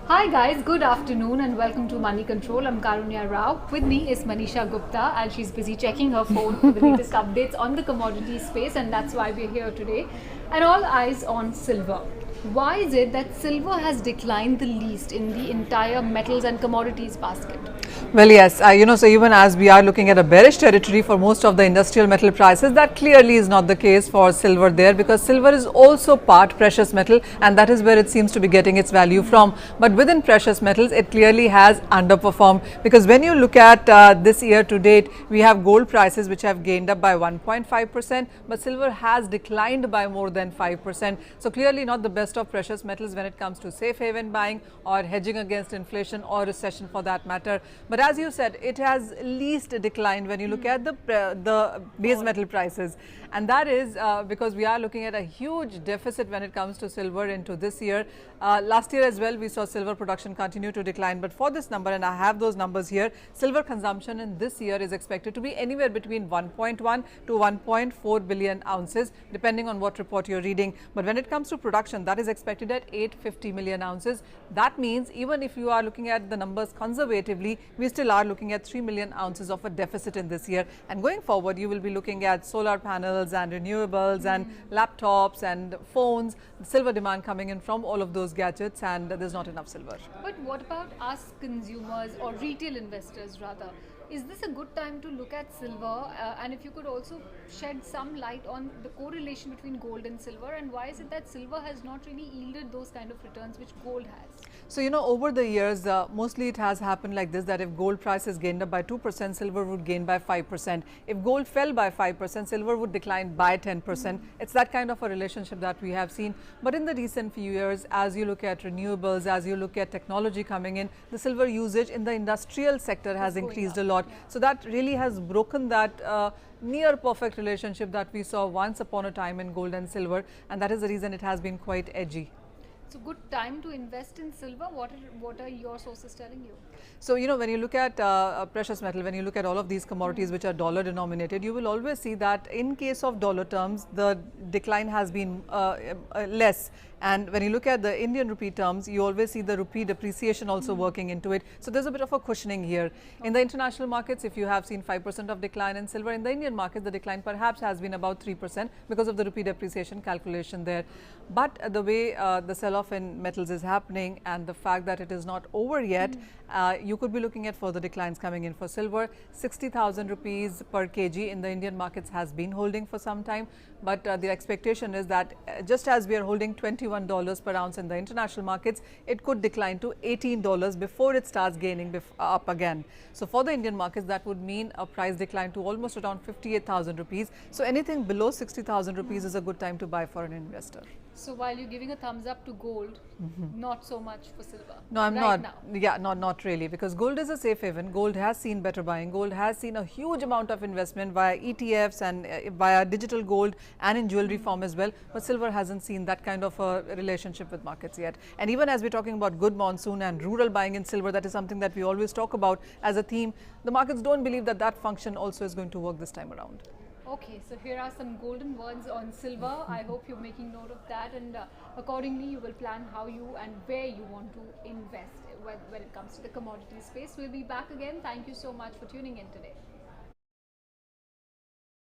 Hi guys, good afternoon and welcome to Moneycontrol. I'm Karunya Rao. With me is Manisha Gupta and she's busy checking her phone for the latest updates on the commodity space, and that's why we're here today. And all eyes on silver. Why is it that silver has declined the least in the entire metals and commodities basket? Well, yes, so even as we are looking at a bearish territory for most of the industrial metal prices, that clearly is not the case for silver there, because silver is also part precious metal and that is where it seems to be getting its value from. But within precious metals, it clearly has underperformed, because when you look at this year to date, we have gold prices which have gained up by 1.5%, but silver has declined by more than 5%. So clearly not the best of precious metals when it comes to safe haven buying or hedging against inflation or recession for that matter. But as you said, it has least declined when you look at the base metal prices, and that is because we are looking at a huge deficit when it comes to silver into this year. Last year as well, we saw silver production continue to decline, but for this number, and I have those numbers here, silver consumption in this year is expected to be anywhere between 1.1 to 1.4 billion ounces, depending on what report you're reading. But when it comes to production, that is expected at 850 million ounces. That means even if you are looking at the numbers conservatively, we still are looking at 3 million ounces of a deficit in this year. And going forward, you will be looking at solar panels and renewables and laptops and phones, silver demand coming in from all of those gadgets, and there's not enough silver. But what about us consumers or retail investors rather? Is this a good time to look at silver? And if you could also shed some light on the correlation between gold and silver, and why is it that silver has not really yielded those kind of returns which gold has? So, over the years, mostly it has happened like this, that if gold prices gained up by 2%, silver would gain by 5%. If gold fell by 5%, silver would decline by 10%. It's that kind of a relationship that we have seen. But in the recent few years, as you look at renewables, as you look at technology coming in, the silver usage in the industrial sector has increased a lot. So that really has broken that near perfect relationship that we saw once upon a time in gold and silver, and that is the reason it has been quite edgy. So good time to invest in silver. What are your sources telling you? So, when you look at precious metal, when you look at all of these commodities which are dollar denominated, you will always see that in case of dollar terms, the decline has been less. And when you look at the Indian rupee terms, you always see the rupee depreciation also working into it. So there's a bit of a cushioning here. In the international markets, if you have seen 5% of decline in silver, in the Indian market, the decline perhaps has been about 3% because of the rupee depreciation calculation there. But the way the sell-off in metals is happening and the fact that it is not over yet, you could be looking at further declines coming in for silver. 60,000 rupees per kg in the Indian markets has been holding for some time, but the expectation is that just as we are holding $21 per ounce in the international markets, it could decline to $18 before it starts gaining up again. So for the Indian markets, that would mean a price decline to almost around 58,000 rupees. So anything below 60,000 rupees is a good time to buy for an investor. So while you're giving a thumbs up to gold, not so much for silver. No, I'm right not. Now. Yeah, not really, because gold is a safe haven. Gold has seen better buying. Gold has seen a huge amount of investment via ETFs and via digital gold and in jewelry form as well. But silver hasn't seen that kind of a relationship with markets yet. And even as we're talking about good monsoon and rural buying in silver, that is something that we always talk about as a theme. The markets don't believe that that function also is going to work this time around. Okay, so here are some golden words on silver. I hope you're making note of that, and accordingly you will plan how you and where you want to invest when it comes to the commodity space. We'll be back again. Thank you so much for tuning in today.